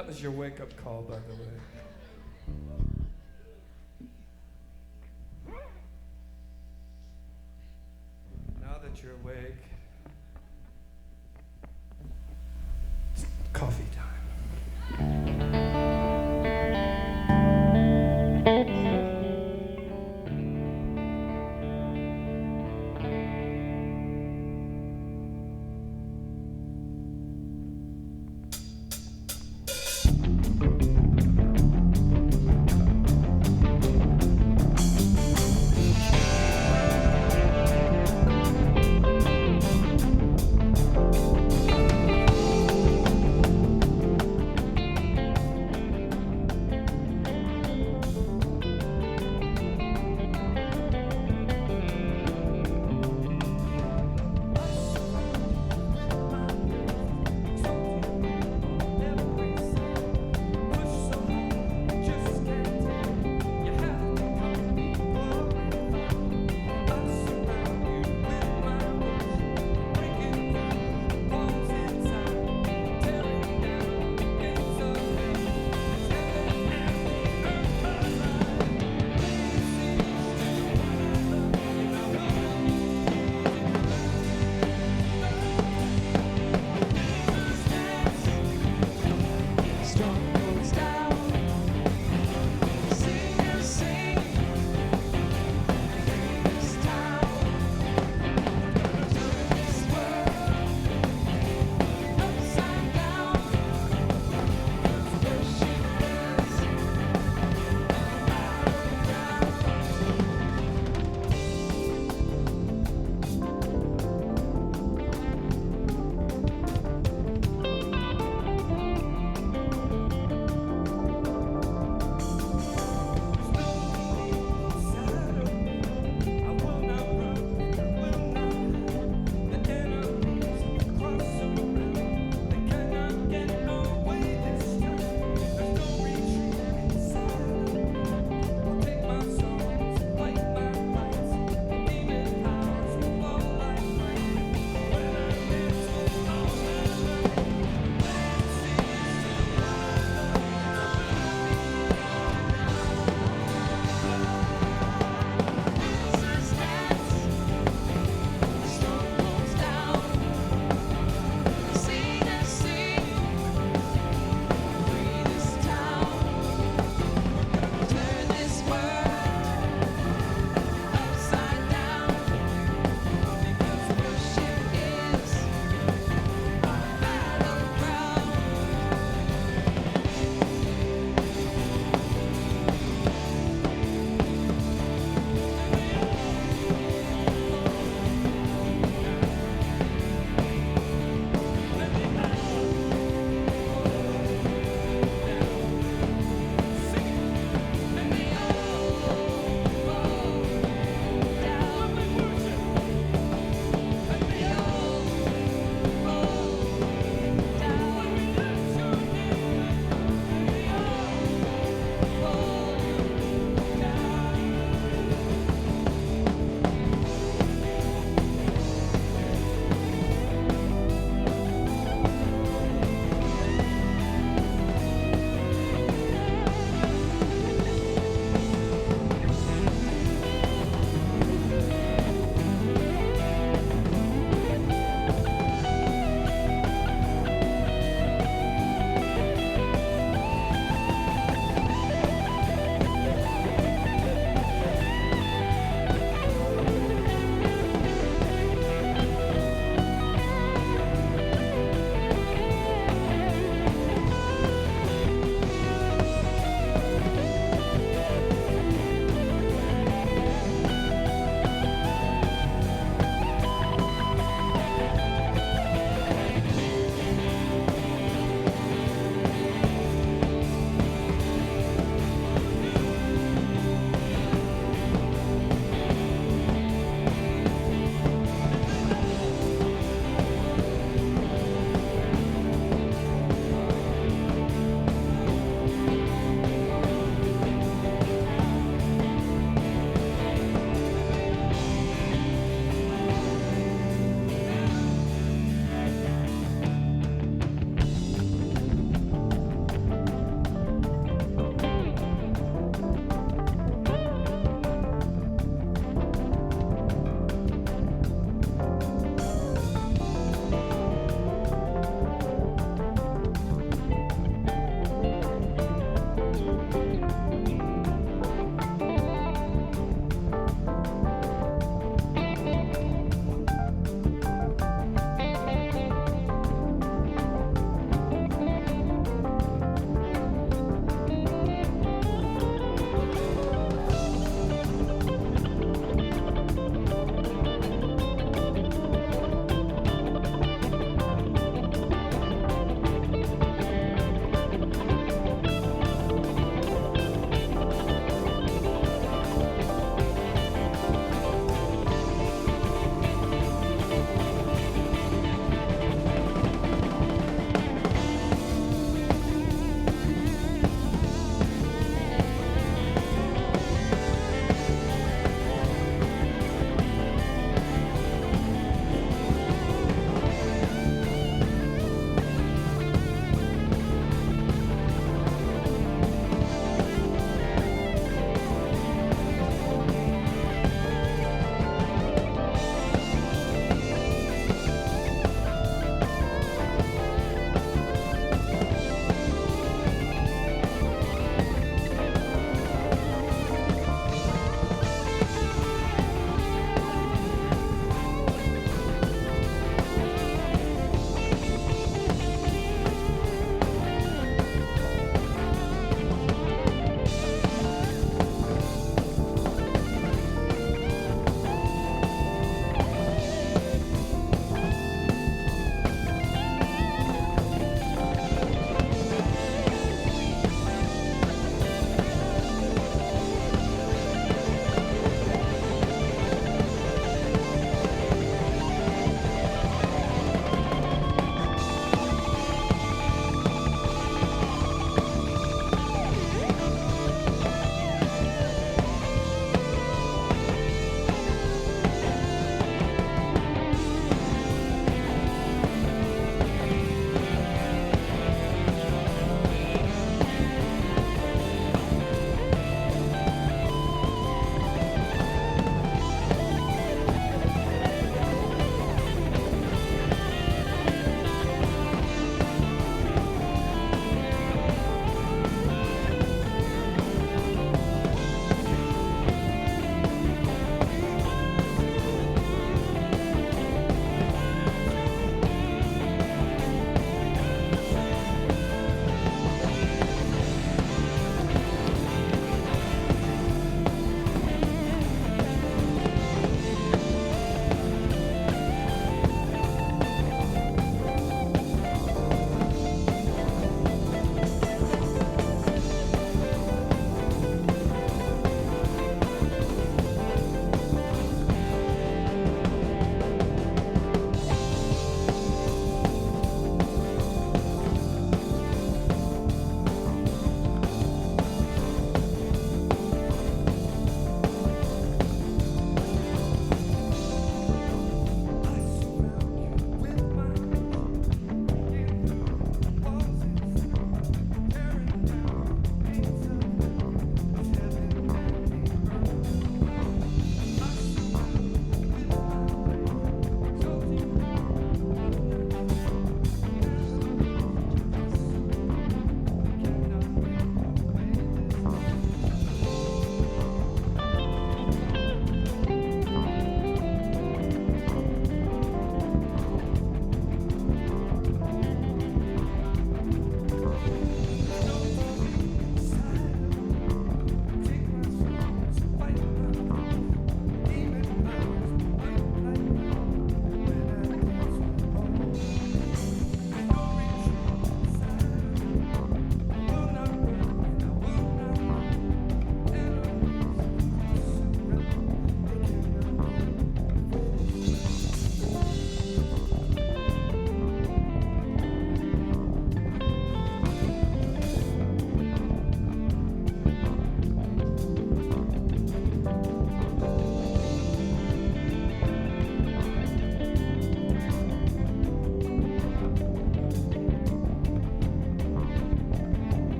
That was your wake-up call, by the way. Now that you're awake, it's coffee time.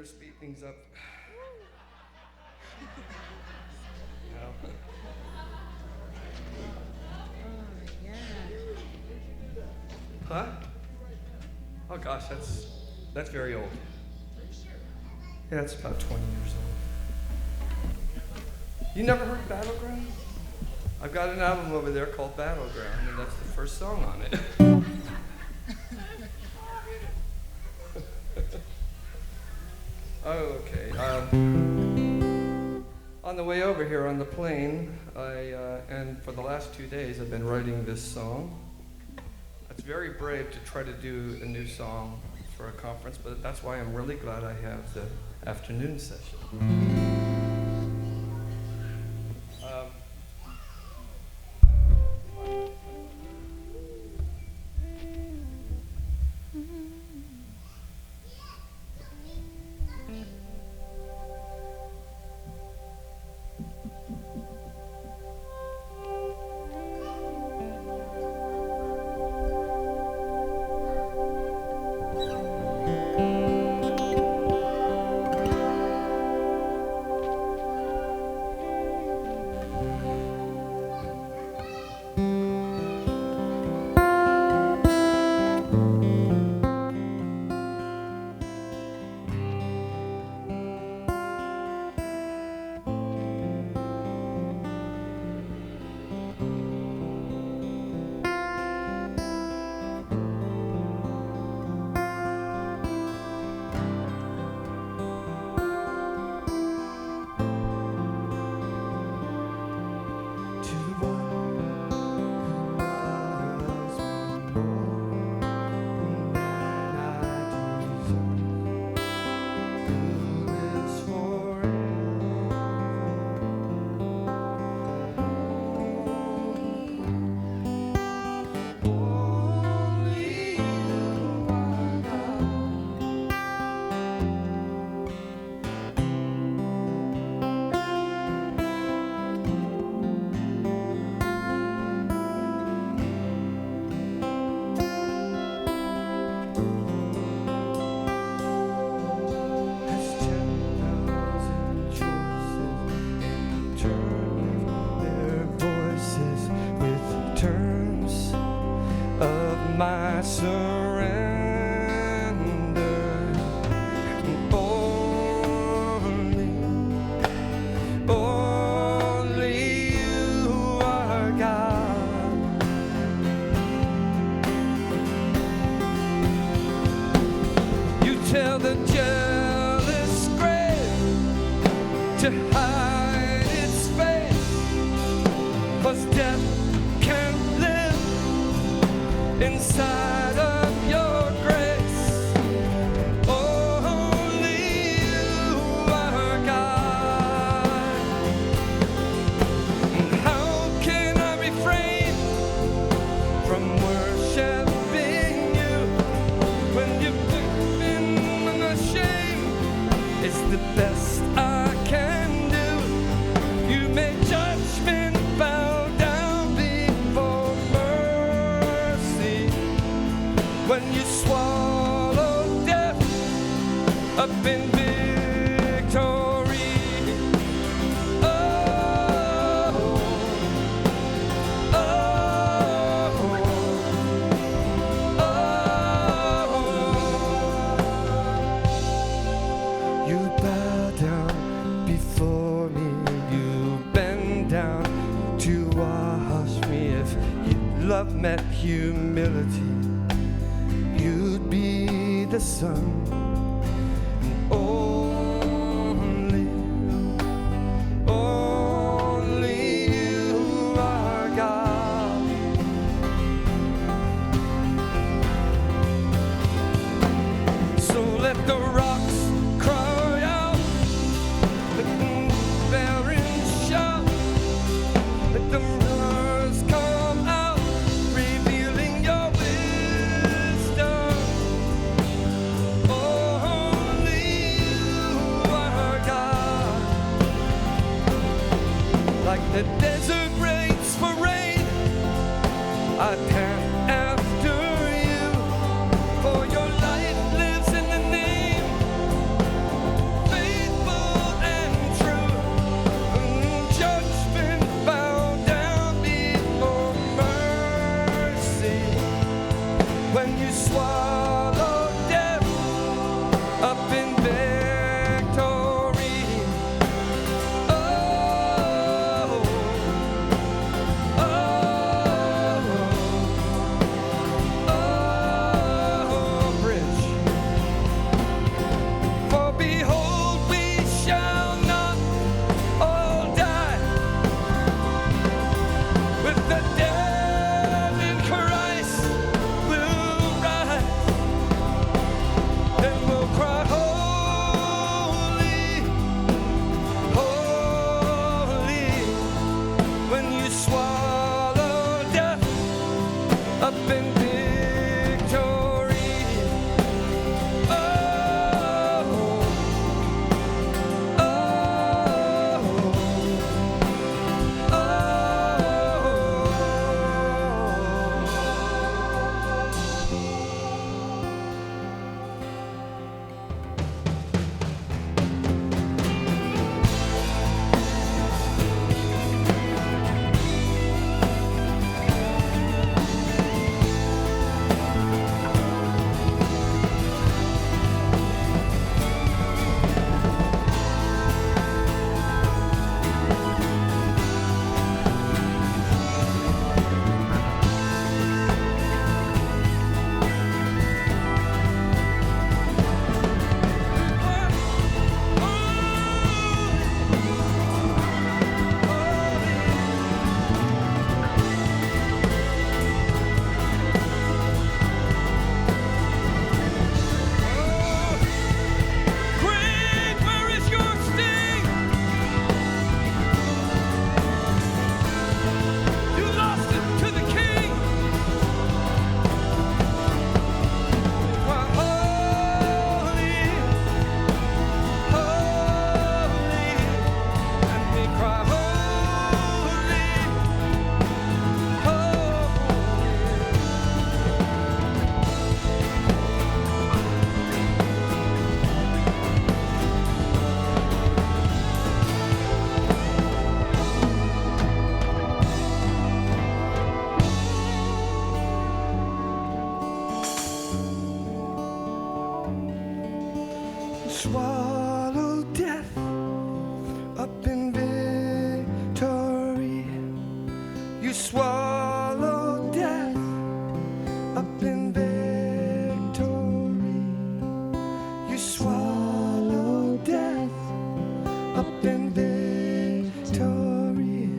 better speed things up. No. Huh? Oh gosh, that's very old. Yeah, it's about 20 years old. You never heard Battleground? I've got an album over there called Battleground, and that's the first song on it. Okay. On the way over here on the plane, and for the last 2 days, I've been writing this song. It's very brave to try to do a new song for a conference, but that's why I'm really glad I have the afternoon session. My surrender, only you are God. You tell the jealous grave to hide its face, 'cause death can't live inside of your grace. Only you are God. And how can I refrain from worshiping you when you've been unashamed? It's the best I can do. You made judgment bow down before mercy when you swallow death up in victory. Oh, oh, oh. You bow down before me, you bend down to wash me. If love met humility, you'd be the sun. Only you are God. So let the rocks cry out, let the barren shout, let the rivers come out, revealing your wisdom. Only you are God. Like the desert waits for rain, I pant after you, for your light lives in the name up in victory. Oh, oh, great, where is your sting? You lost it to the king. Cry holy, holy, and we cry holy, swallow death up in victory. You swallow death up in victory. You swallow death up in victory.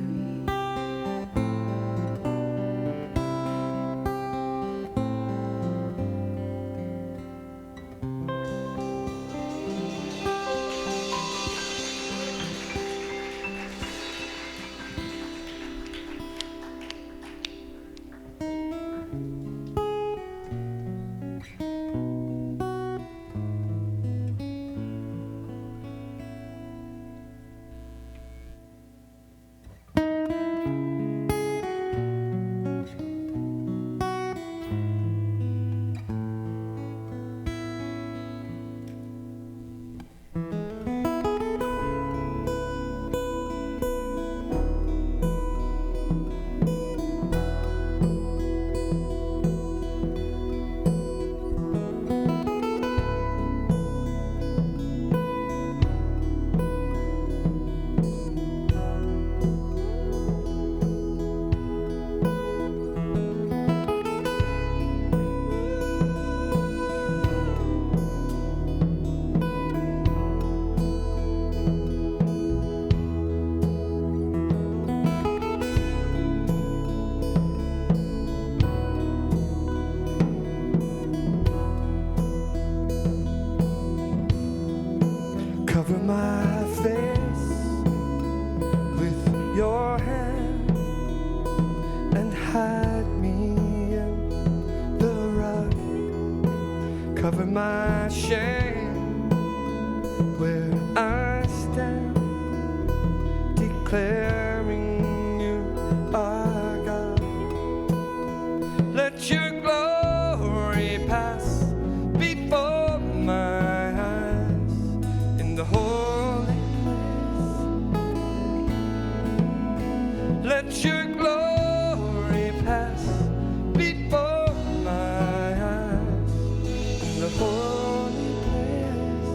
Cover my face with your hand and hide me in the rug. Cover my shame where I stand, declaring you are God. Let your glory pass before my eyes in the holy place. Let your glory pass before my eyes in the holy place.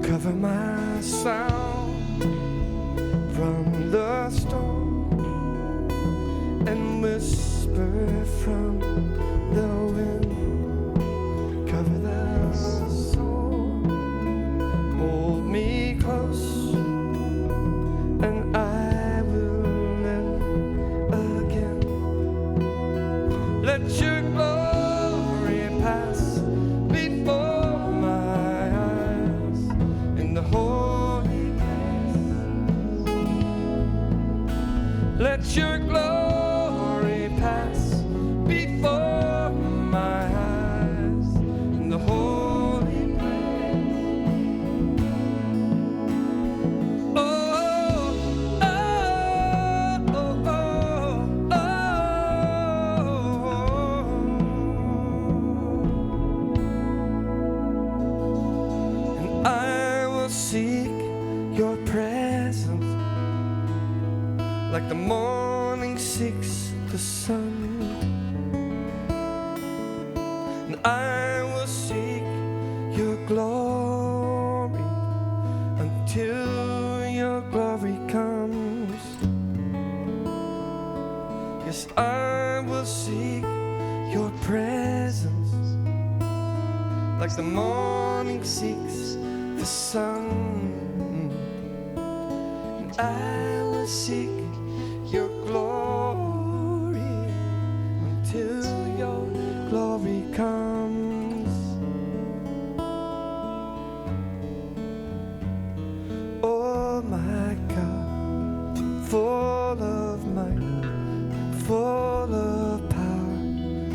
Cover my sound from the storm and whisper from the wind. Cover the soul Let your glory pass before my eyes in the holy place. Oh, oh, oh, oh, oh. And I will seek your presence like the morning seeks the sun. And I will seek your glory until your glory comes. Yes, I will seek your presence like the morning seeks the sun. And I will seek your glory until your glory comes. Oh my God, full of might, full of power,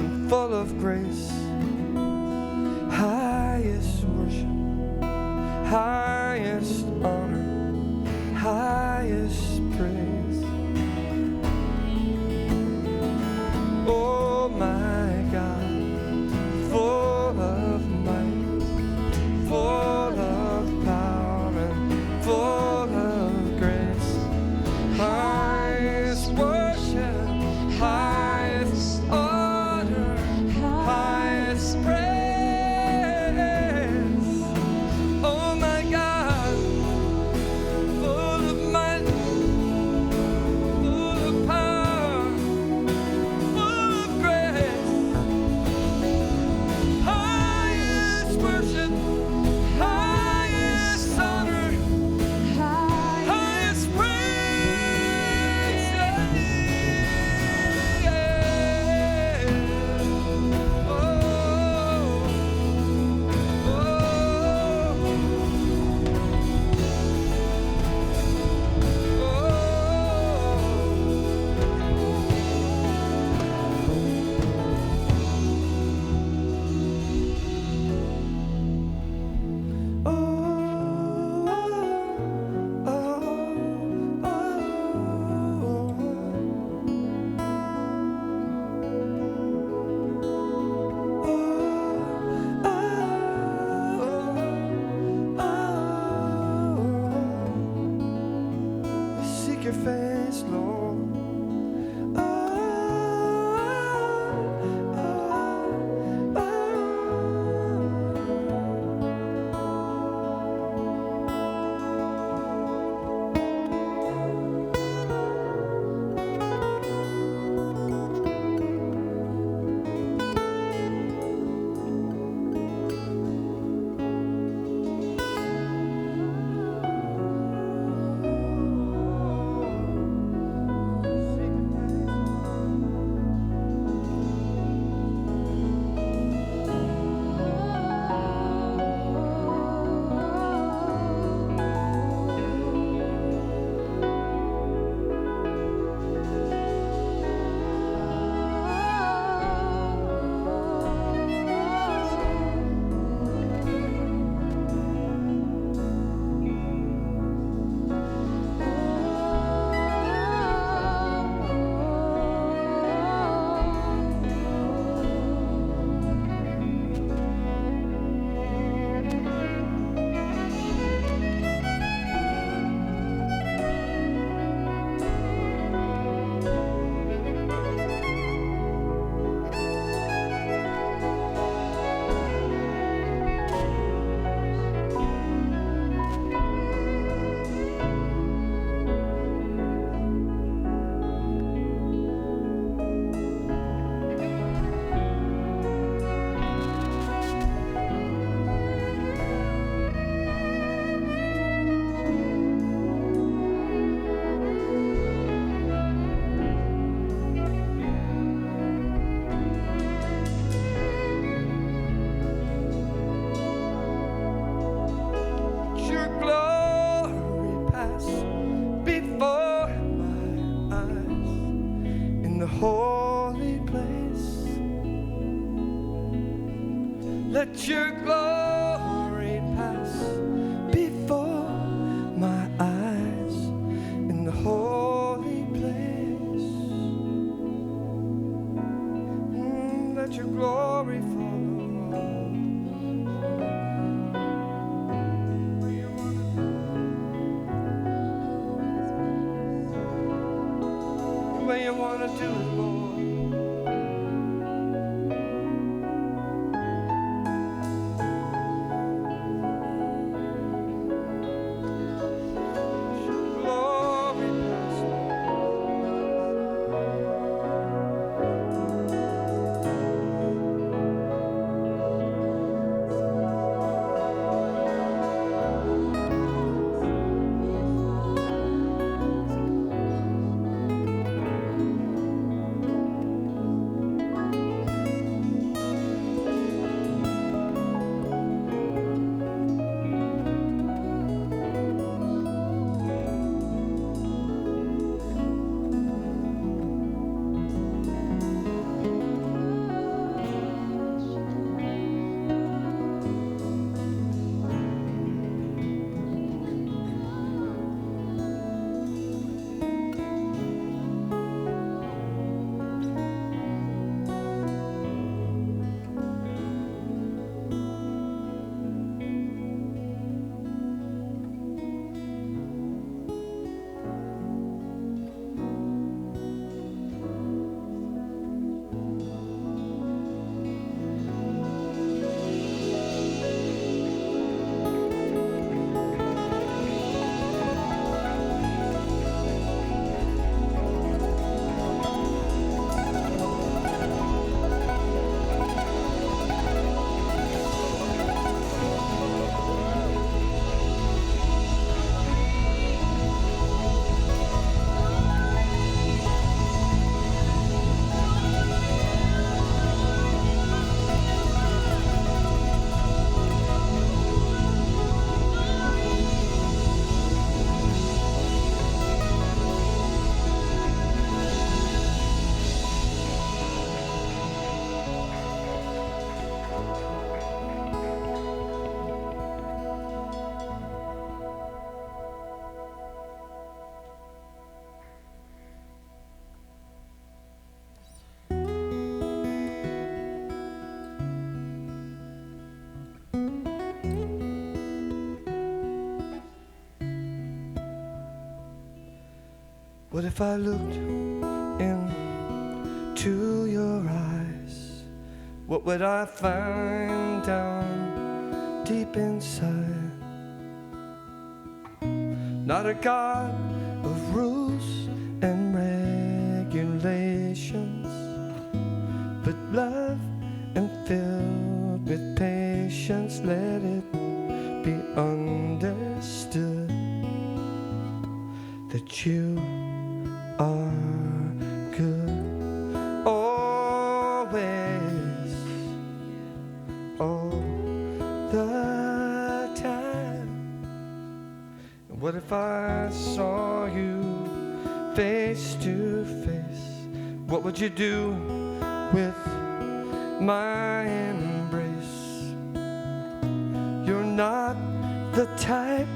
and full of grace. Highest worship, highest honor, highest praise. Oh my God, full of might, full of power, and full of grace. Highest worship, highest honor, highest Let your glory pass before my eyes in the holy place. Let your glory follow. Way you want to do it, Lord. What if I looked into your eyes? What would I find down deep inside? Not a God of rules and regulations, but love and filled with patience. Let it be understood that you are good always, all the time. And what if I saw you face to face? What would you do with my embrace? You're not the type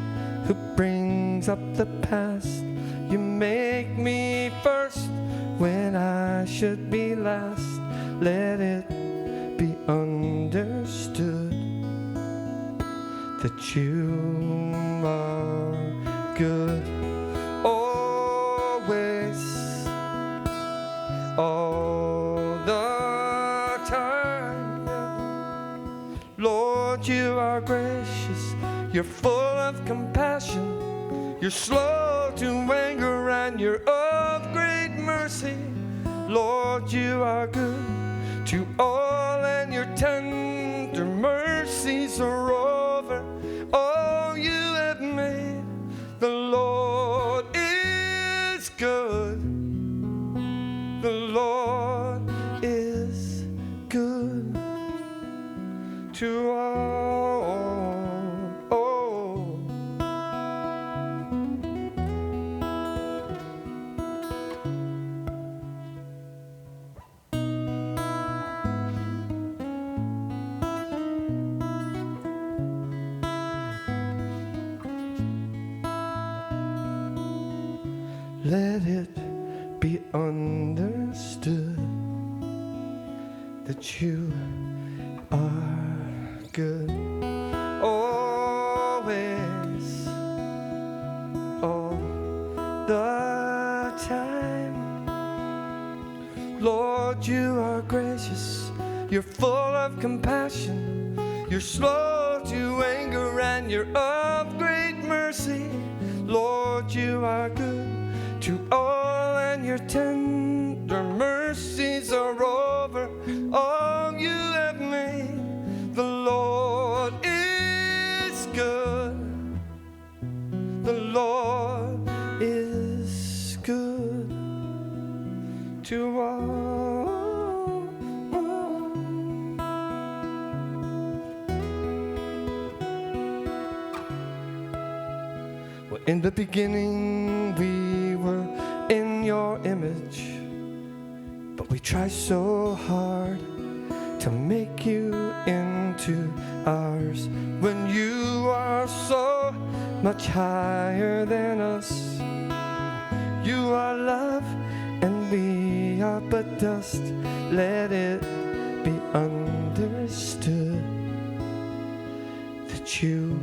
who brings up the past. You make me first when I should be last. Let it be understood that you are good always, all the time. Lord, you are gracious, you're full of compassion, you're slow to anger and you're of great mercy. Lord, you are good to all and your tender mercies are over all you have made. The Lord is good. The Lord is good to all. let it be understood that you are good always, all the time. Lord, you are gracious, you're full of compassion, you're slow to anger, and you're of great mercy. Lord, you are good to all, and your tender mercies are over all you have made. The Lord is good. The Lord is good to all. Well, in the beginning we were in your image, but we try so hard to make you into ours when you are so much higher than us. You are love and we are but dust. Let it be understood that you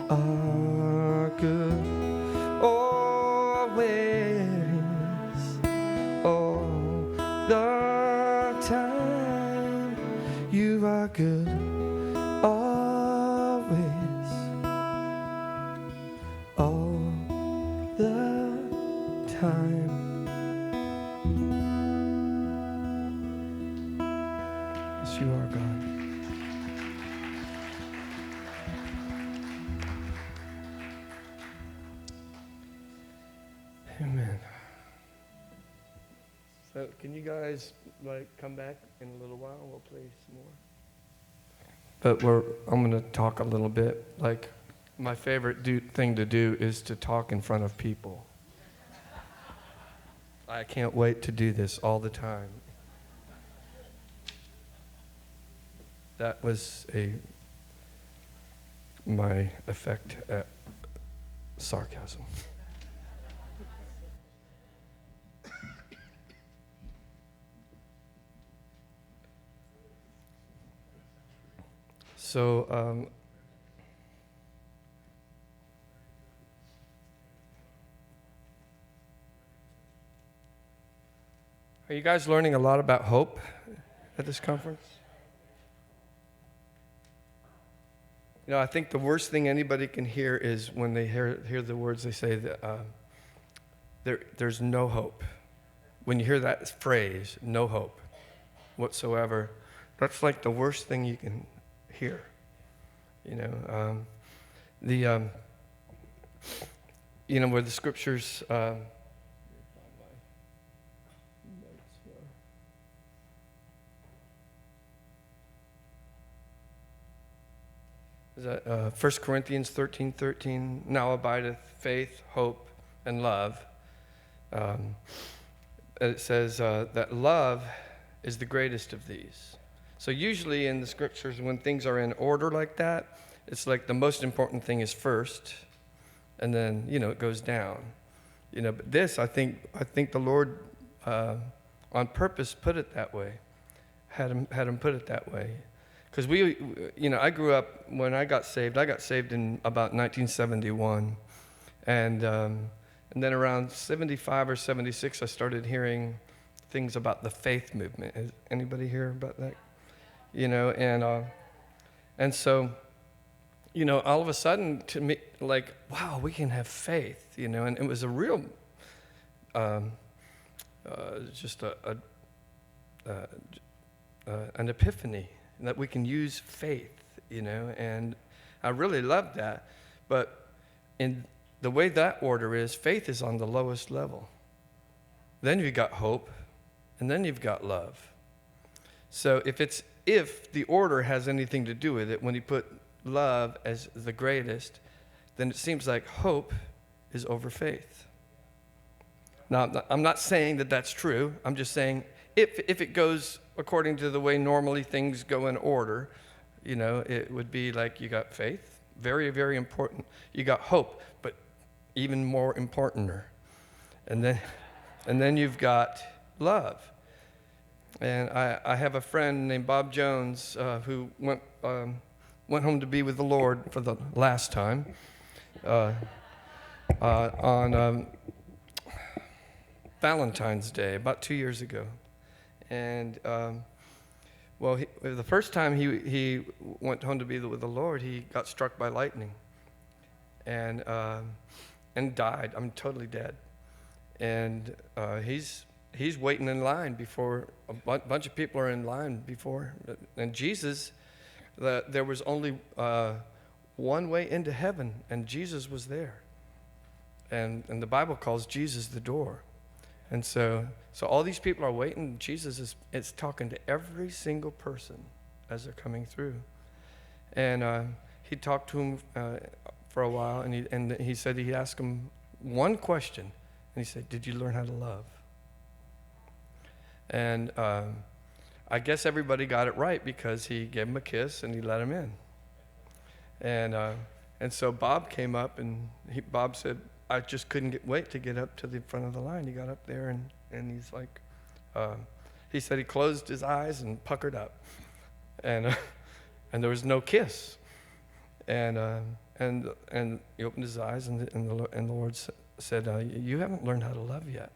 are good always, all the time. You are good always, all the time. Yes, you are God. Amen. So can you guys come back in a little while? We'll play some more. But I'm going to talk a little bit. My favorite thing to do is to talk in front of people. I can't wait to do this all the time. That was my effect at sarcasm. So, are you guys learning a lot about hope at this conference? You know, I think the worst thing anybody can hear is when they hear the words, they say that there's no hope. When you hear that phrase, no hope whatsoever, that's like the worst thing you can hear. You know, where the scriptures, is that 1 Corinthians 13:13, now abideth faith, hope, and love. It says that love is the greatest of these. So usually in the scriptures, when things are in order like that, it's like the most important thing is first, and then, it goes down. But this, I think the Lord on purpose put it that way, had him put it that way. Because I grew up, when I got saved in about 1971. And then around 75 or 76, I started hearing things about the faith movement. Has anybody hear about that? And so, all of a sudden, to me, wow, we can have faith, and it was a real, just an epiphany that we can use faith, and I really loved that. But in the way that order is, faith is on the lowest level. Then you've got hope, and then you've got love. So if the order has anything to do with it, when you put love as the greatest, then it seems like hope is over faith. Now, I'm not saying that that's true. I'm just saying if it goes according to the way normally things go in order, it would be like you got faith, very, very important. You got hope, but even more importanter. And then you've got love. And I have a friend named Bob Jones who went home to be with the Lord for the last time on Valentine's Day, about 2 years ago. And the first time he went home to be with the Lord, he got struck by lightning and died. I'm totally dead. And he's waiting in line before a bunch of people are in line before. And Jesus, there was only one way into heaven, and Jesus was there. And the Bible calls Jesus the door. And so all these people are waiting. Jesus is talking to every single person as they're coming through. And he talked to him for a while, and he said he asked him one question, and he said, "Did you learn how to love?" And I guess everybody got it right because he gave him a kiss and he let him in. And so Bob came up, and Bob said, "I just couldn't wait to get up to the front of the line." He got up there, and he's like, he said he closed his eyes and puckered up, and there was no kiss, and he opened his eyes, and the Lord said, "You haven't learned how to love yet.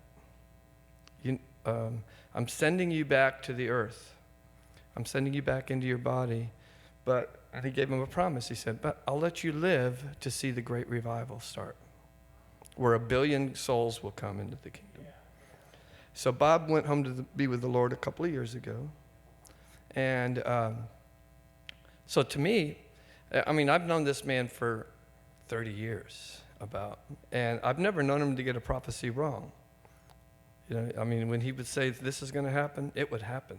I'm sending you back to the earth. I'm sending you back into your body, and he gave him a promise. He said, "But I'll let you live to see the great revival start, where 1 billion souls will come into the kingdom." So Bob went home to be with the Lord a couple of years ago. And so to me, I mean, I've known this man for 30 years and I've never known him to get a prophecy wrong. You know, I mean, when he would say this is going to happen, it would happen.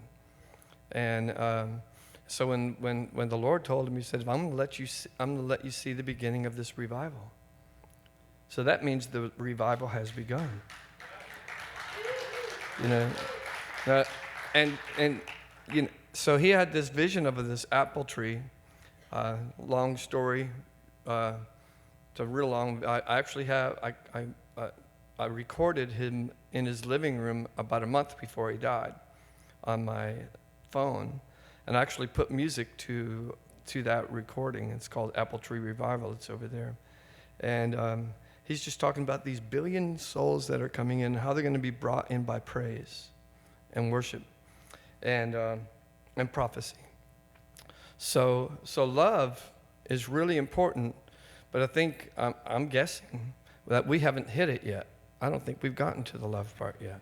And so when the Lord told him, he said, I'm going to let you see the beginning of this revival. So that means the revival has begun. You know, and you know, so he had this vision of this apple tree. Long story. It's a real long. I actually have. I recorded him in his living room about a month before he died on my phone, and I actually put music to that recording. It's called Apple Tree Revival. It's over there, and he's just talking about these 1 billion souls that are coming in, how they're going to be brought in by praise and worship and prophecy. So love is really important, but I think I'm guessing that we haven't hit it yet. I don't think we've gotten to the love part yet.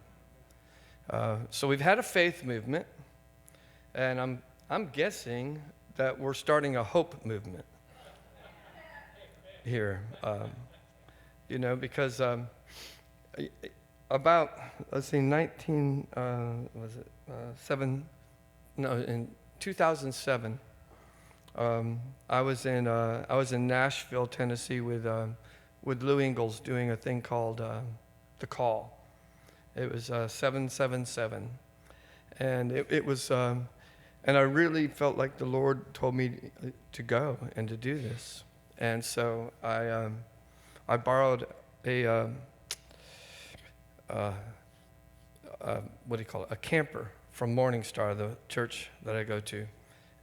So we've had a faith movement, and I'm guessing that we're starting a hope movement here. You know, because about, let's see, in 2007, I was in Nashville, Tennessee with Lou Engel's doing a thing called The Call. It was 777, and it was, and I really felt like the Lord told me to go and to do this, and so I borrowed a camper from Morningstar, the church that I go to.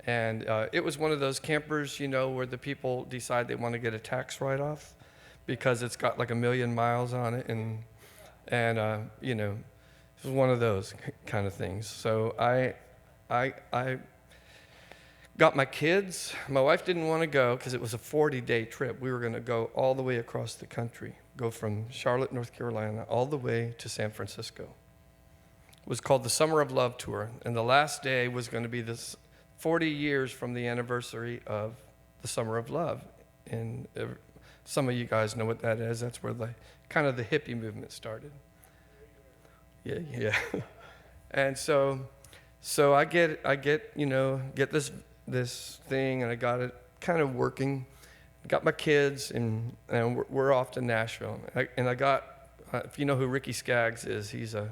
And it was one of those campers, you know, where the people decide they want to get a tax write-off because it's got like 1 million miles on it. And you know, it was one of those kind of things. So I got my kids. My wife didn't want to go because it was a 40-day trip. We were going to go all the way across the country, go from Charlotte, North Carolina, all the way to San Francisco. It was called the Summer of Love Tour, and the last day was going to be this 40 years from the anniversary of the Summer of Love. And some of you guys know what that is. That's where the hippie movement started. Yeah. And so I get this thing, and I got it kind of working. Got my kids, and we're off to Nashville. And I got, if you know who Ricky Skaggs is, he's a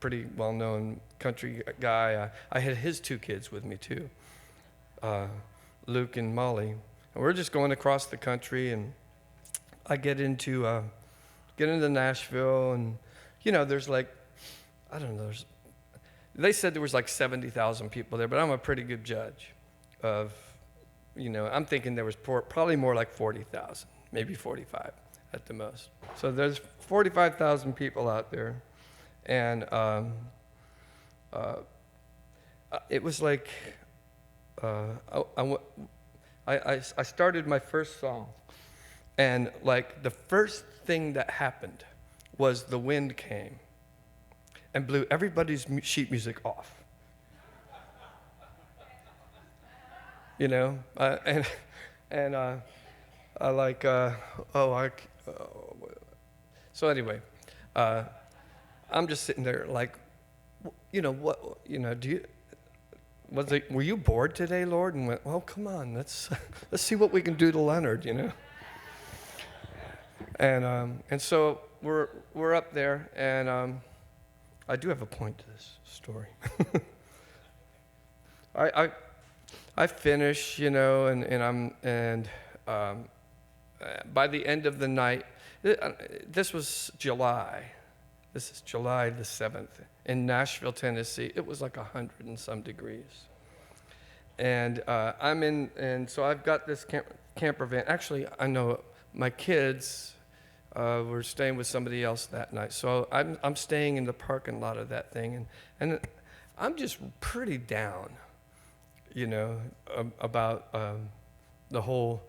pretty well-known country guy. I had his 2 kids with me too, Luke and Molly. And we're just going across the country, and I get into Nashville, and there's like, I don't know, they said there was like 70,000 people there, but I'm a pretty good judge of, I'm thinking there was probably more like 40,000, maybe 45 at the most. So there's 45,000 people out there, and it was like, I started my first song, and like the first thing that happened was the wind came and blew everybody's sheet music off. So anyway, I'm just sitting there like, were you bored today, Lord? And went, well, come on, let's see what we can do to Leonard, And so we're up there, and I do have a point to this story. I finish, and by the end of the night, this was July. This is July the 7th in Nashville, Tennessee. It was like 100 and some degrees. And so I've got this camper van. Actually, I know my kids were staying with somebody else that night. So I'm staying in the parking lot of that thing. And I'm just pretty down, about the whole,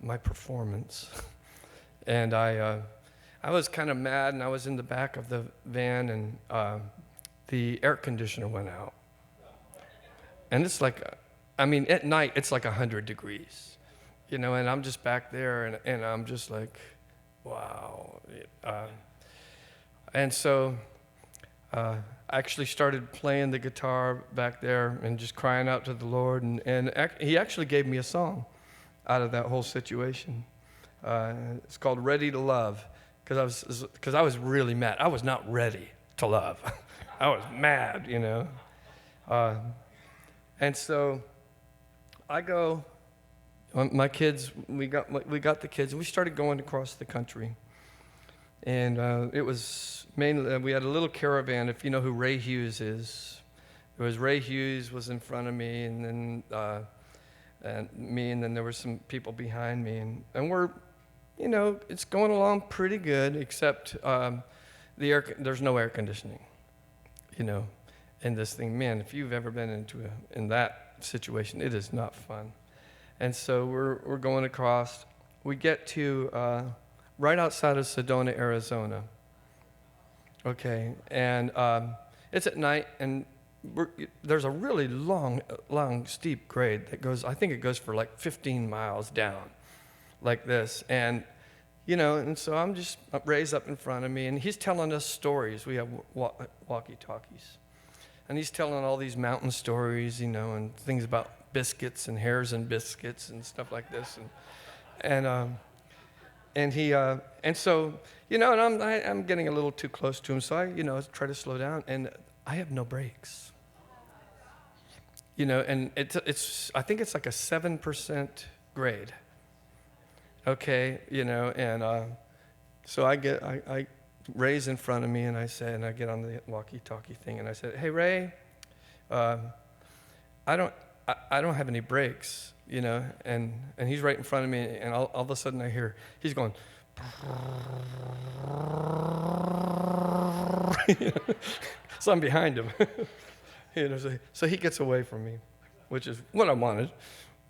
my performance. And I was kind of mad, and I was in the back of the van, and the air conditioner went out. And it's like, at night, it's like 100 degrees, and I'm just back there, and I'm just like, wow. And so I actually started playing the guitar back there and just crying out to the Lord, and he actually gave me a song out of that whole situation. It's called Ready to Love, because I was really mad. I was not ready to love. I was mad, and so I go, my kids, we got the kids, and we started going across the country. And it was mainly, we had a little caravan, if you know who Ray Hughes is. It was Ray Hughes was in front of me, and then and then there were some people behind me. And we're, it's going along pretty good, except there's no air conditioning, in this thing. Man, if you've ever been in that situation, it is not fun. And so we're going across. We get to right outside of Sedona, Arizona. Okay, and it's at night, and there's a really long, steep grade that goes, I think it goes for like 15 miles down, like this. And, and so I'm just raised up in front of me, and he's telling us stories. We have walkie-talkies. And he's telling all these mountain stories, and things about biscuits and hares and biscuits and stuff like this. And he, and so, and I'm getting a little too close to him, so I, try to slow down, and I have no brakes. And it's I think it's like a 7% grade. Okay, and so I Ray's in front of me, and I get on the walkie-talkie thing, and I said, "Hey, Ray, I don't have any brakes, and he's right in front of me, and all of a sudden I hear he's going." So I'm behind him. So he gets away from me, which is what I wanted.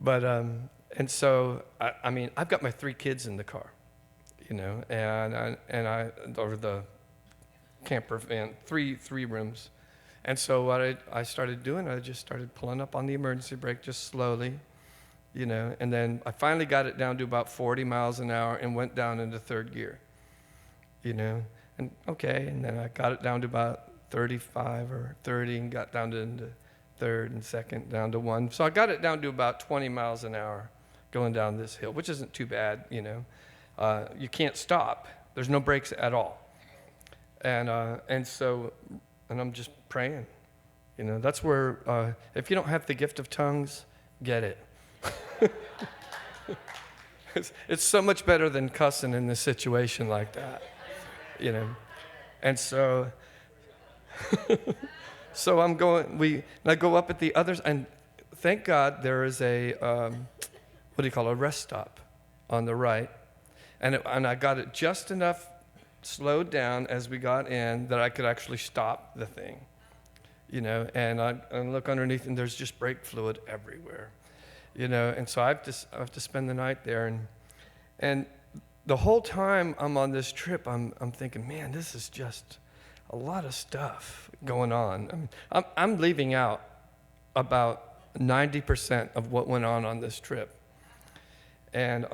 But and so I've got my 3 kids in the car, and I over the camper van, three rooms. And so what I started doing, I just started pulling up on the emergency brake just slowly, and then I finally got it down to about 40 miles an hour and went down into 3rd gear, and then I got it down to about 35 or 30 and got down to into 3rd and 2nd, down to 1. So I got it down to about 20 miles an hour going down this hill, which isn't too bad, You can't stop. There's no brakes at all. And so I'm just praying. That's where, if you don't have the gift of tongues, get it. It's so much better than cussing in a situation like that, And so, so I go up at the others, and thank God there is a, a rest stop on the right. And I got it just enough slowed down as we got in that I could actually stop the thing, and I look underneath, and there's just brake fluid everywhere, and so I have to spend the night there, and the whole time I'm on this trip, I'm thinking, man, this is just a lot of stuff going on. I mean, I'm leaving out about 90% of what went on this trip, and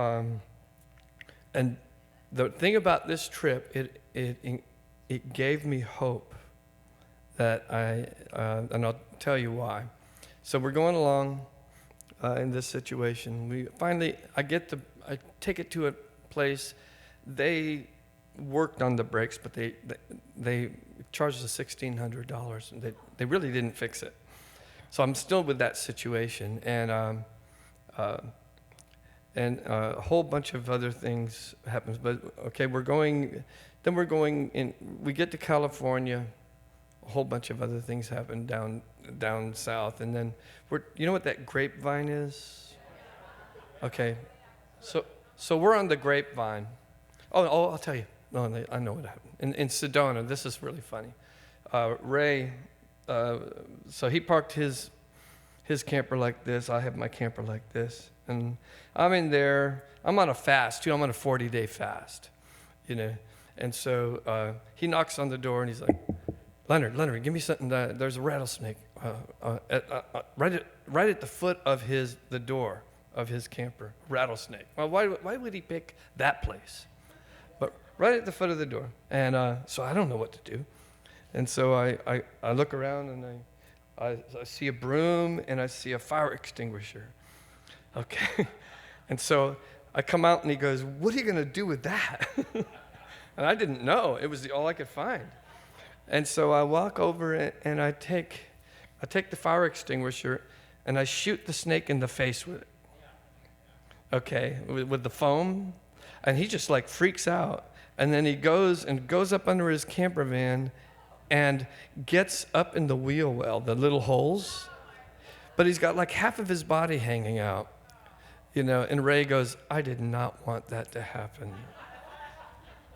the thing about this trip, it gave me hope that and I'll tell you why. So we're going along in this situation. I take it to a place. They worked on the brakes, but they charged us $1,600, and they really didn't fix it. So I'm still with that situation, and a whole bunch of other things happens. But okay, we're going in. We get to California. A whole bunch of other things happen down south, and then you know what that grapevine is? Okay, so we're on the grapevine. Oh, I'll tell you. No, I know what happened in Sedona. This is really funny. Ray, so he parked his camper like this. I have my camper like this. And I'm in there. I'm on a fast, too. I'm on a 40-day fast, And so he knocks on the door, and he's like, Leonard, give me something. There's a rattlesnake right at the foot of the door of his camper. Rattlesnake. Well, why would he pick that place? But right at the foot of the door. And so I don't know what to do. And so I look around, and I see a broom, and I see a fire extinguisher. Okay. And so I come out, and he goes, what are you going to do with that? And I didn't know. It was all I could find. And so I walk over, and I take the fire extinguisher, and I shoot the snake in the face with it. Okay, with the foam. And he just freaks out. And then he goes up under his camper van and gets up in the wheel well, the little holes. But he's got half of his body hanging out. And Ray goes, I did not want that to happen.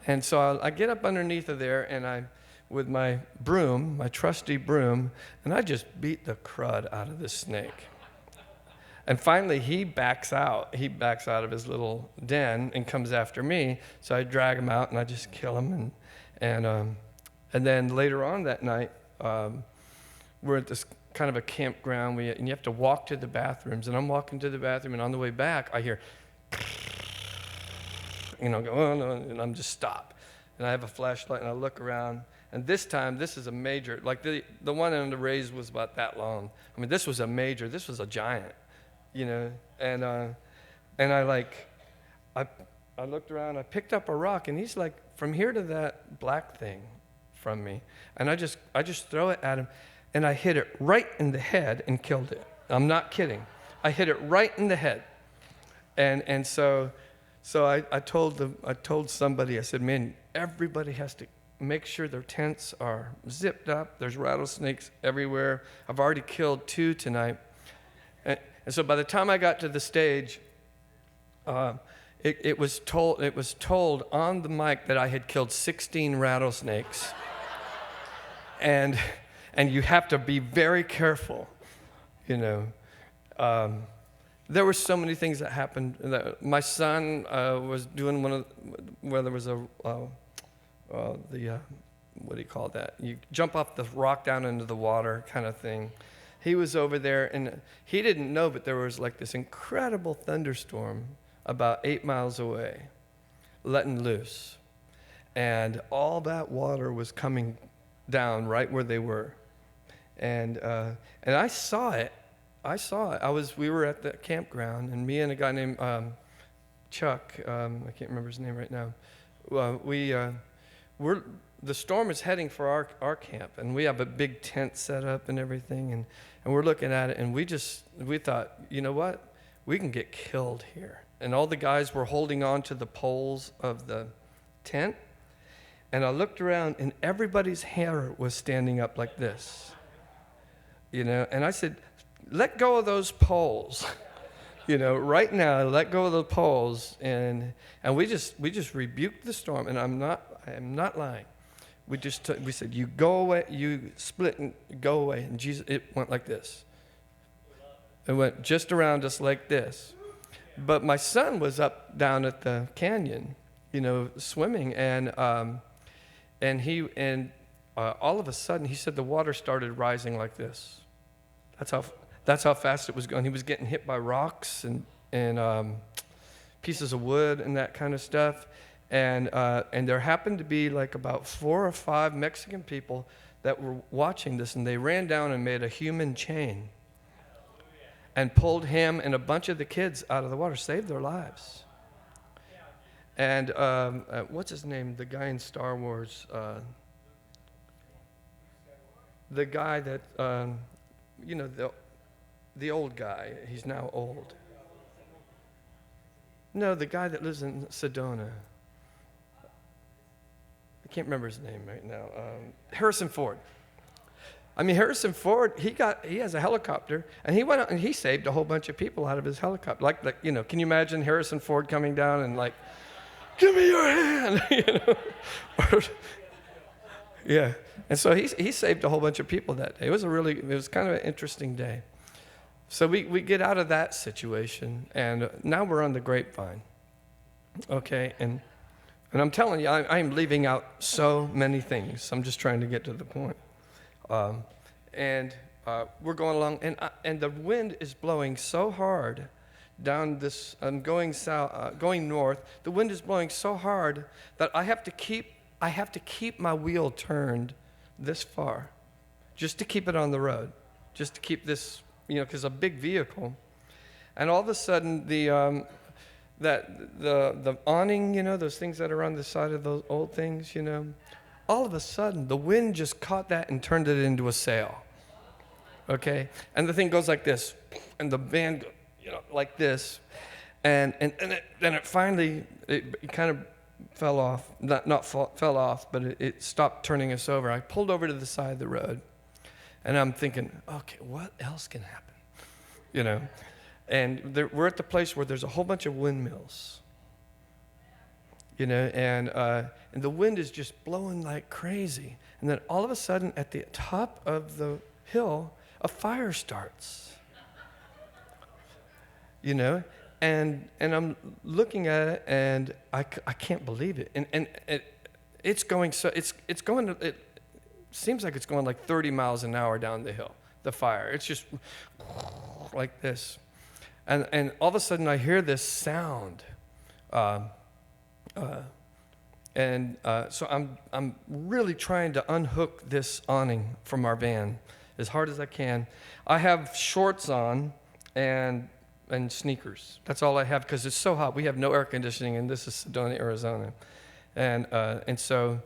And so I get up underneath of there, and with my broom, my trusty broom, and I just beat the crud out of this snake. And finally, he backs out. He backs out of his little den and comes after me. So I drag him out, and I just kill him. And then later on that night, we're at this kind of a campground, and you have to walk to the bathrooms. And I'm walking to the bathroom, and on the way back, I hear, go, oh, no, and I'm just stop. And I have a flashlight, and I look around. And this time, this is a major, the one on the raise was about that long. I mean, this was a giant, And I looked around, I picked up a rock, and he's from here to that black thing from me. And I just throw it at him. And I hit it right in the head and killed it. I'm not kidding. I hit it right in the head. And so I told somebody, I said, man, everybody has to make sure their tents are zipped up. There's rattlesnakes everywhere. I've already killed 2 tonight. And so by the time I got to the stage, it was told on the mic that I had killed 16 rattlesnakes. And you have to be very careful, There were so many things that happened. My son was doing where there was what do you call that? You jump off the rock down into the water kind of thing. He was over there, and he didn't know, but there was this incredible thunderstorm about 8 miles away, letting loose. And all that water was coming down right where they were. And I saw it. We were at the campground, and me and a guy named Chuck, I can't remember his name right now. The storm is heading for our camp, and we have a big tent set up and everything, and we're looking at it, and we thought, you know what? We can get killed here. And all the guys were holding on to the poles of the tent, And I looked around, and everybody's hair was standing up like this, And I said, let go of those poles, right now. Let go of the poles, and we just rebuked the storm. And I am not lying. We said, you go away, you split and go away. And Jesus, it went like this. It went just around us like this. But my son was down at the canyon, swimming, and all of a sudden he said the water started rising like this. That's how fast it was going. He was getting hit by rocks and pieces of wood and that kind of stuff. And there happened to be like about 4 or 5 Mexican people that were watching this, and they ran down and made a human chain and pulled him and a bunch of the kids out of the water, saved their lives. And what's his name? The guy in Star Wars. The guy that, the old guy. He's now old. No, the guy that lives in Sedona. I can't remember his name right now. Harrison Ford. Harrison Ford, he has a helicopter, and he went out and he saved a whole bunch of people out of his helicopter. Can you imagine Harrison Ford coming down and like, give me your hand, Yeah. And so he saved a whole bunch of people that day. It was kind of an interesting day. So we get out of that situation, and now we're on the grapevine. Okay, and I'm telling you, I'm leaving out so many things. I'm just trying to get to the point. We're going along, and the wind is blowing so hard down this. I'm going south, going north. The wind is blowing so hard that I have to keep my wheel turned this far, just to keep it on the road, just to keep this, because a big vehicle. And all of a sudden, the awning, those things that are on the side of those old things, all of a sudden, the wind just caught that and turned it into a sail. Okay? And the thing goes like this, and the van goes, like this, and it finally, it kind of fell off, fell off, but it stopped turning us over. I pulled over to the side of the road, and I'm thinking, okay, what else can happen? And we're at the place where there's a whole bunch of windmills, and the wind is just blowing like crazy. And then all of a sudden, at the top of the hill, a fire starts. And I'm looking at it, and I can't believe it. And it's going so it's going. It seems like it's going like 30 miles an hour down the hill. The fire. It's just like this. And all of a sudden I hear this sound, so I'm really trying to unhook this awning from our van as hard as I can. I have shorts on and sneakers. That's all I have because it's so hot. We have no air conditioning, and this is Sedona, Arizona, and so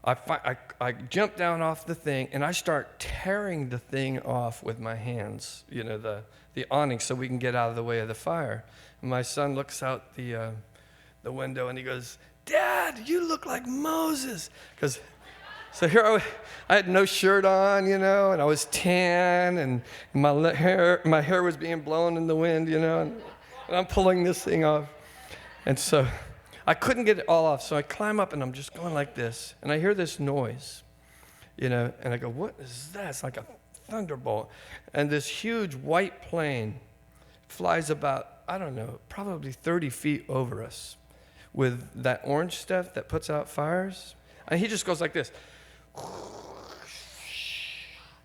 I jump down off the thing, and I start tearing the thing off with my hands, the awning, so we can get out of the way of the fire. And my son looks out the window, and he goes, "Dad, you look like Moses." So here I had no shirt on, and I was tan, and my hair was being blown in the wind, and I'm pulling this thing off. And so I couldn't get it all off, so I climb up, and I'm just going like this, and I hear this noise, and I go, what is that? It's like a thunderbolt. And this huge white plane flies about, I don't know, probably 30 feet over us with that orange stuff that puts out fires. And he just goes like this,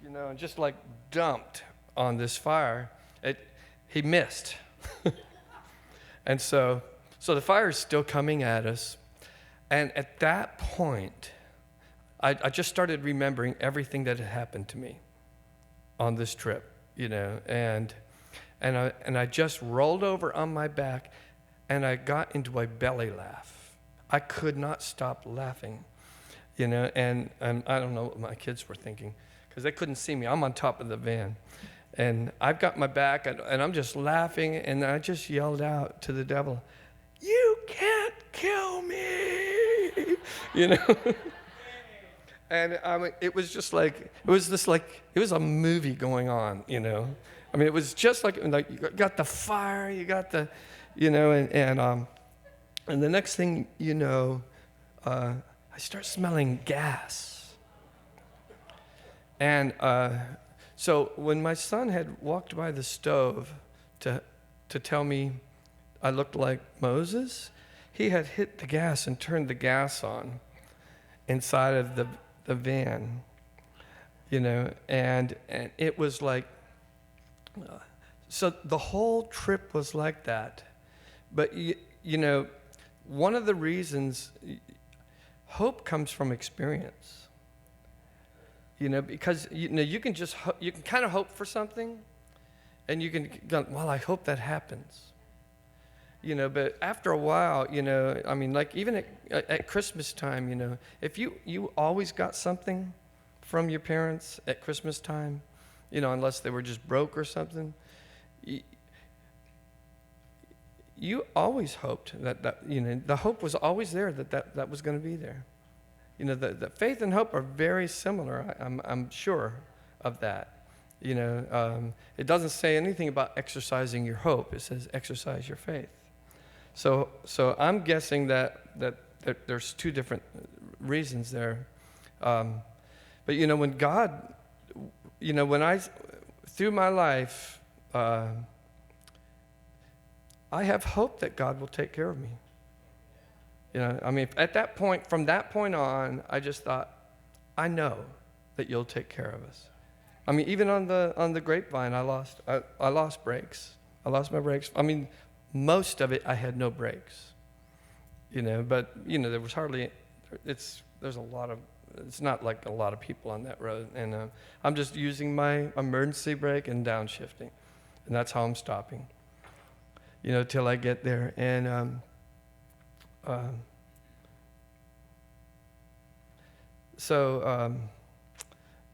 and just like dumped on this fire. He missed. And so the fire is still coming at us. And at that point, I just started remembering everything that had happened to me on this trip, and I just rolled over on my back, and I got into a belly laugh. I could not stop laughing, and I don't know what my kids were thinking because they couldn't see me. I'm on top of the van, and I've got my back, and I'm just laughing, and I just yelled out to the devil, "You can't kill me," you know. And it was just like, it was a movie going on, you know. I mean, it was just like you got the fire, you got the, you know, and the next thing you know, I start smelling gas. And so when my son had walked by the stove to tell me I looked like Moses, he had hit the gas and turned the gas on inside of the van, you know, and it was like, so the whole trip was like that. But you know, one of the reasons hope comes from experience, you know, because you know you can kind of hope for something, and you can go, well, I hope that happens. You know, but after a while, you know, I mean, like even at Christmas time, you know, if you always got something from your parents at Christmas time, you know, unless they were just broke or something, you always hoped that you know, the hope was always there that was going to be there. You know, the faith and hope are very similar. I'm sure of that. You know, it doesn't say anything about exercising your hope. It says exercise your faith. So I'm guessing that there's two different reasons there. But you know, when God, you know, through my life, I have hope that God will take care of me. You know, I mean, from that point on, I just thought, I know that you'll take care of us. I mean, even on the grapevine, I lost brakes. I lost my brakes. I mean, most of it, I had no brakes, you know, but, you know, there was it's not like a lot of people on that road. And I'm just using my emergency brake and downshifting. And that's how I'm stopping, you know, till I get there. And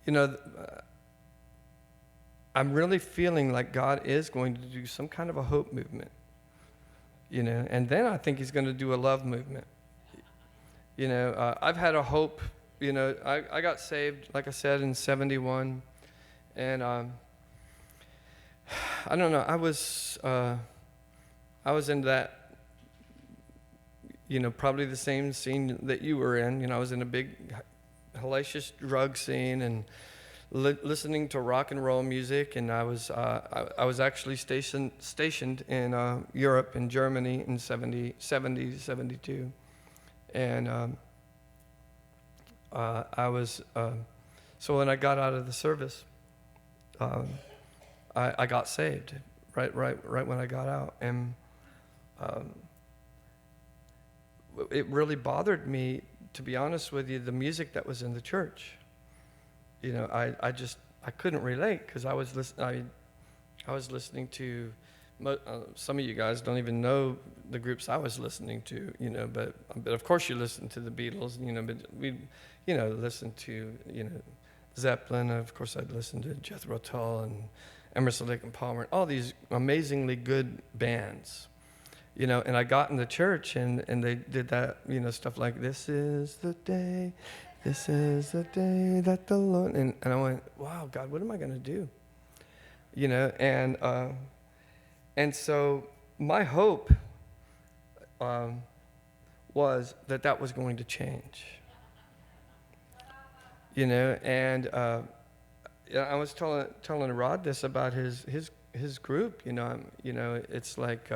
you know, I'm really feeling like God is going to do some kind of a hope movement. You know, and then I think he's going to do a love movement. You know, I've had a hope. You know, I got saved, like I said, in 1971, and I don't know. I was in that, you know, probably the same scene that you were in. You know, I was in a big, hellacious drug scene and listening to rock and roll music, and I was actually stationed in Europe, in Germany, in 72, and I was so when I got out of the service, I got saved right when I got out, and it really bothered me, to be honest with you, the music that was in the church. You know, I couldn't relate because I was listening to, some of you guys don't even know the groups I was listening to, you know, but of course you listen to the Beatles, you know, but we, you know, listen to, you know, Zeppelin, and of course I'd listen to Jethro Tull and Emerson, Lake and Palmer, all these amazingly good bands, you know, and I got in the church and they did that, you know, stuff like, this is the day that the Lord, and I went, wow, God, what am I going to do? You know, and so my hope was that was going to change. You know, and I was telling Rod this about his group. You know, it's like,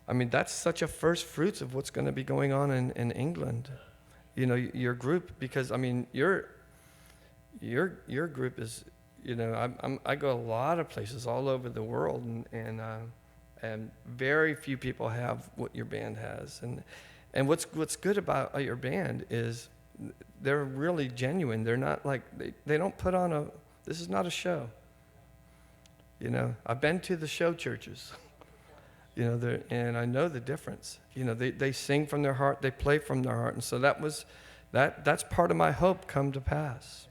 I mean, that's such a first fruits of what's going to be going on in England. You know, your group, because I mean, your group is, you know, I go a lot of places all over the world, and very few people have what your band has, and what's good about your band is they're really genuine. They're not like they don't put on this is not a show. You know, I've been to the show churches. You know, and I know the difference. You know, they sing from their heart, they play from their heart, and so that's part of my hope come to pass.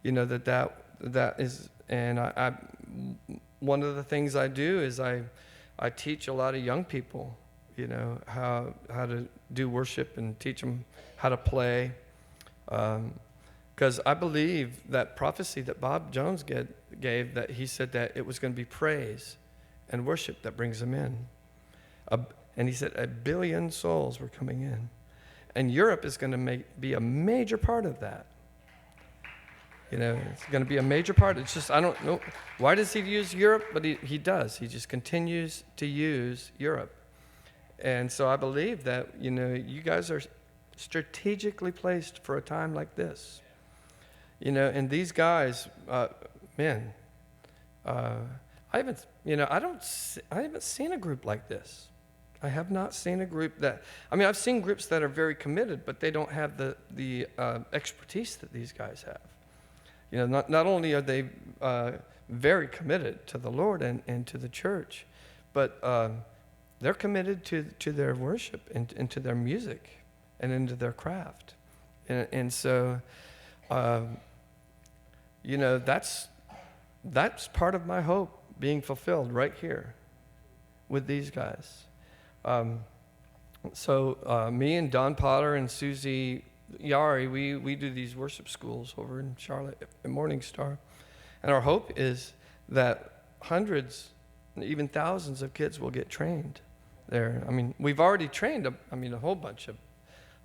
You know, that is, and I one of the things I do is I teach a lot of young people, how to do worship and teach them how to play. Because I believe that prophecy that Bob Jones gave, that he said that it was going to be praise and worship that brings them in. And he said 1 billion souls were coming in. And Europe is going to be a major part of that. It's going to be a major part. It's just, I don't know, why does he use Europe? But he does. He just continues to use Europe. And so I believe that, you guys are strategically placed for a time like this. And these guys, man, I haven't seen a group like this. I have not seen a group I've seen groups that are very committed, but they don't have the expertise that these guys have. Not only are they very committed to the Lord and to the church, but they're committed to their worship and to their music and into their craft. And so, that's part of my hope being fulfilled right here with these guys. So me and Don Potter and Susie Yari, we do these worship schools over in Charlotte at Morning Star. And our hope is that hundreds, even thousands of kids will get trained there. We've already trained, a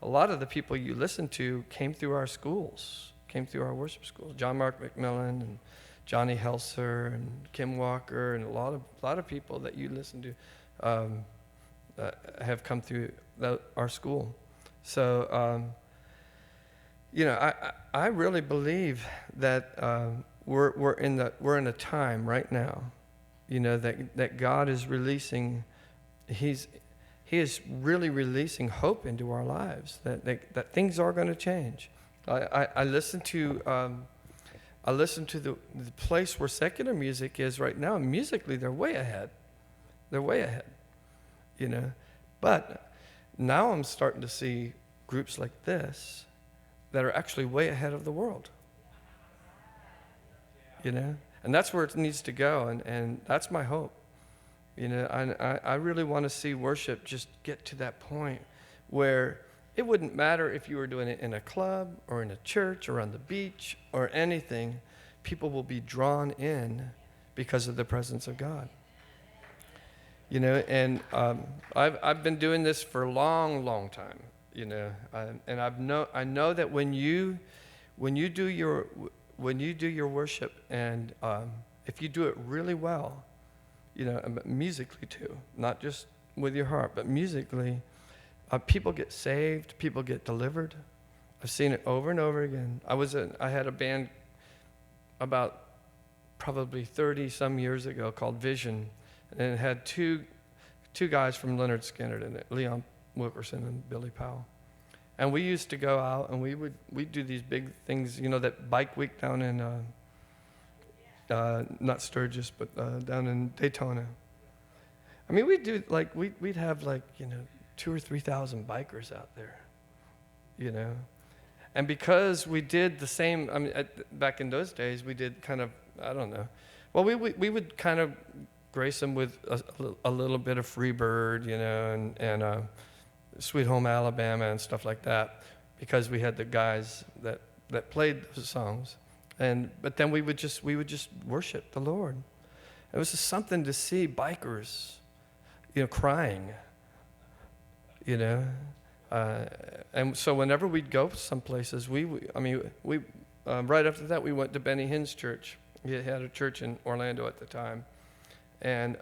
lot of the people you listen to came through our schools, came through our worship schools. John Mark McMillan and Johnny Helser and Kim Walker and a lot of people that you listen to have come through our school. So, I really believe that we're in a time right now, that God is releasing. He is really releasing hope into our lives that things are going to change. I listen to the place where secular music is right now. Musically, they're way ahead. But now I'm starting to see groups like this that are actually way ahead of the world. And that's where it needs to go, and that's my hope. I really want to see worship just get to that point where it wouldn't matter if you were doing it in a club or in a church or on the beach or anything. People will be drawn in because of the presence of God. And I've been doing this for a long time. And I know that when you do your worship, and if you do it really well, musically too, not just with your heart, but musically, people get saved, people get delivered. I've seen it over and over again. I had a band about probably 30 some years ago called Vision, and it had two guys from Leonard Skinner in it, Leon Wilkerson and Billy Powell. And we used to go out and we'd do these big things, that bike week down in not Sturgis, but down in Daytona. We'd do we'd have 2,000 or 3,000 bikers out there, And because we did the same, back in those days, we did kind of, I don't know. Well, we would kind of grace them with a little bit of Freebird, and Sweet Home Alabama and stuff like that, because we had the guys that played those songs. But then we would just worship the Lord. It was just something to see bikers, crying, and so whenever we'd go some places, we right after that we went to Benny Hinn's church. He had a church in Orlando at the time, and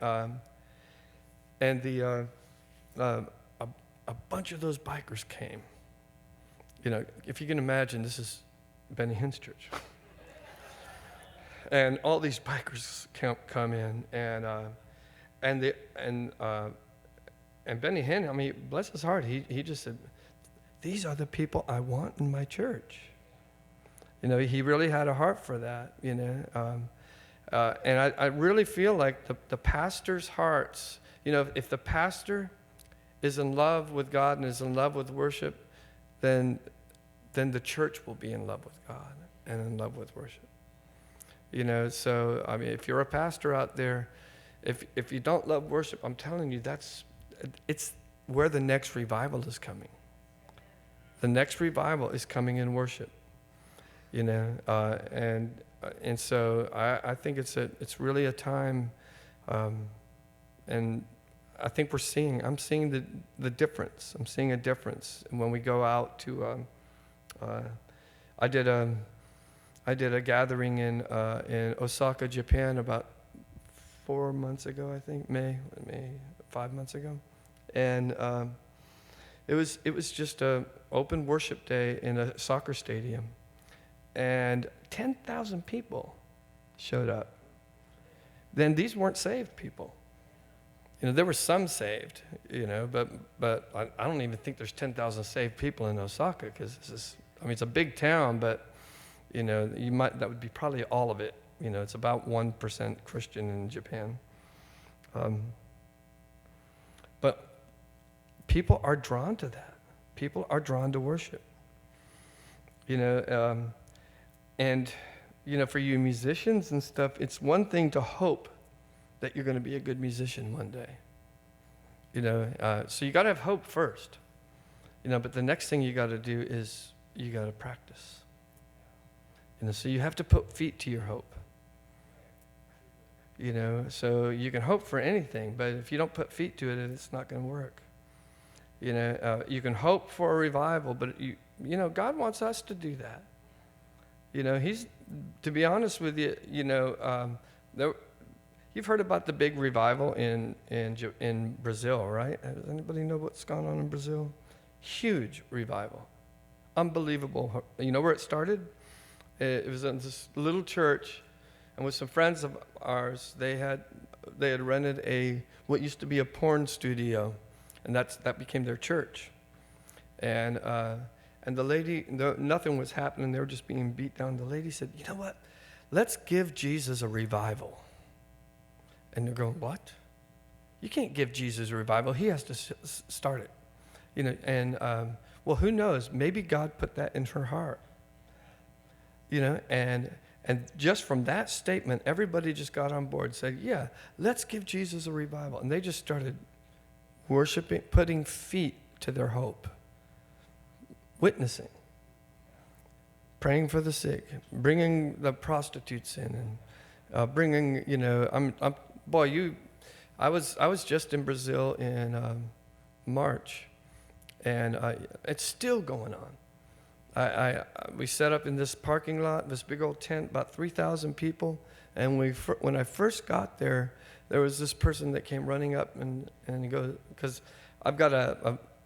a bunch of those bikers came. If you can imagine, this is Benny Hinn's church. And all these bikers come in, and Benny Hinn, bless his heart, he just said, these are the people I want in my church. He really had a heart for that, and I really feel like the pastor's hearts, if the pastor is in love with God and is in love with worship, then the church will be in love with God and in love with worship. So if you're a pastor out there, if you don't love worship, I'm telling you, where the next revival is coming. The next revival is coming in worship, and so I think it's really a time, and I think I'm seeing the difference. I'm seeing a difference. And when we go out to, I did a gathering in Osaka, Japan about 4 months ago, I think, May 5 months ago, and it was just a open worship day in a soccer stadium, and 10,000 people showed up. Then these weren't saved people. There were some saved, but I don't even think there's 10,000 saved people in Osaka, because it's a big town, but that would be probably all of it. It's about 1% Christian in Japan. But people are drawn to that. People are drawn to worship. And for you musicians and stuff, it's one thing to hope that you're going to be a good musician one day. So you got to have hope first. But the next thing you got to do is you got to practice. So you have to put feet to your hope. So you can hope for anything, but if you don't put feet to it, it's not going to work. You can hope for a revival, but God wants us to do that. To be honest with you, you've heard about the big revival in Brazil, right? Does anybody know what's going on in Brazil? Huge revival, unbelievable. You know where it started? It was in this little church, and with some friends of ours, they had rented what used to be a porn studio, and that became their church. And the lady, nothing was happening. They were just being beat down. The lady said, "You know what? Let's give Jesus a revival." And they're going, "What? You can't give Jesus a revival. He has to start it." And well, who knows? Maybe God put that in her heart. And just from that statement, everybody just got on board and said, "Yeah, let's give Jesus a revival." And they just started worshiping, putting feet to their hope, witnessing, praying for the sick, bringing the prostitutes in, and bringing, I was just in Brazil in March, and it's still going on. We set up in this parking lot, this big old tent, about 3,000 people, and when I first got there, there was this person that came running up and he goes, because I've got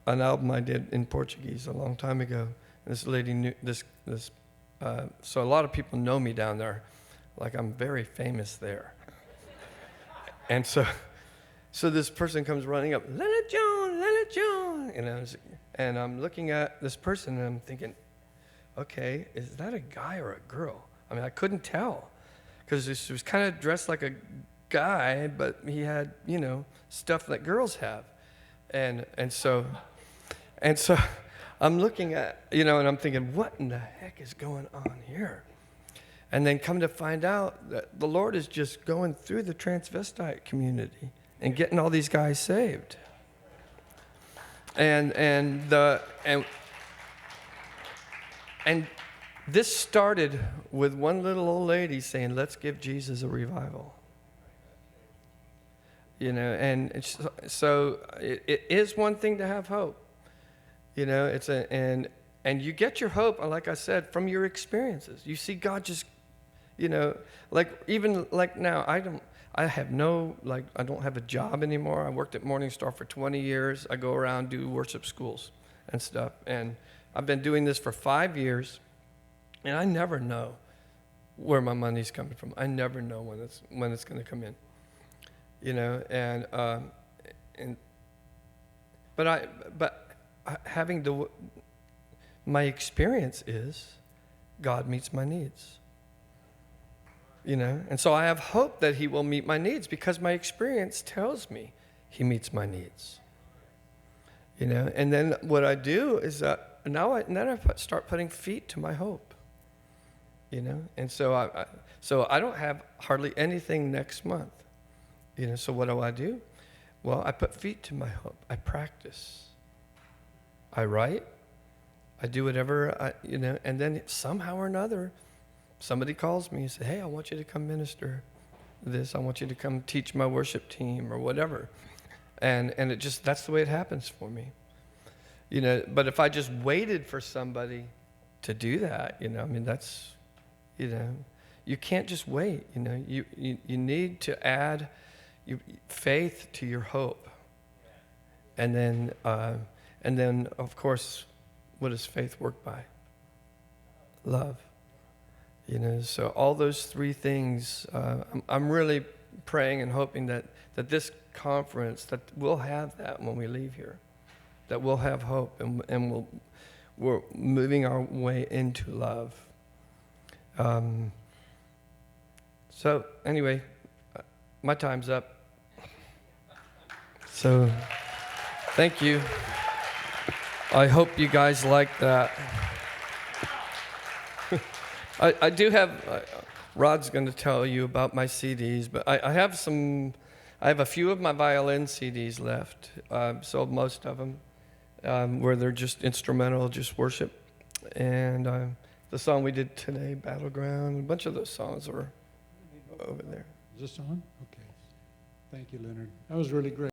an album I did in Portuguese a long time ago, and this lady knew this, so a lot of people know me down there, like I'm very famous there. And so this person comes running up, Leonard John, and I'm looking at this person and I'm thinking, okay, is that a guy or a girl? I couldn't tell, because he was kind of dressed like a guy, but he had, stuff that girls have. And so I'm looking at, and I'm thinking, what in the heck is going on here? And then come to find out that the Lord is just going through the transvestite community and getting all these guys saved. And this started with one little old lady saying, "Let's give Jesus a revival." And so it is one thing to have hope. And you get your hope, like I said, from your experiences. You see God just, like now, I don't have a job anymore. I worked at Morningstar for 20 years. I go around, do worship schools and stuff. And I've been doing this for 5 years, and I never know where my money's coming from. I never know when it's going to come in. My experience is God meets my needs. And so I have hope that He will meet my needs, because my experience tells me He meets my needs. And then what I do is now I start putting feet to my hope. And so I don't have hardly anything next month. So what do? Well, I put feet to my hope. I practice. I write. I do whatever, and then somehow or another, somebody calls me and says, hey, I want you to come minister this. I want you to come teach my worship team or whatever. And it just, that's the way it happens for me. But if I just waited for somebody to do that, that's, you can't just wait, you need to add faith to your hope. And then, of course, what does faith work by? Love. So all those three things, I'm really praying and hoping that this conference, that we'll have that when we leave here, that we'll have hope and we're moving our way into love. So anyway, my time's up. So thank you. I hope you guys like that. I do have, Rod's going to tell you about my CDs, but I have a few of my violin CDs left. Sold most of them, where they're just instrumental, just worship. And the song we did today, Battleground, a bunch of those songs are over there. Is this on? Okay. Thank you, Leonard. That was really great.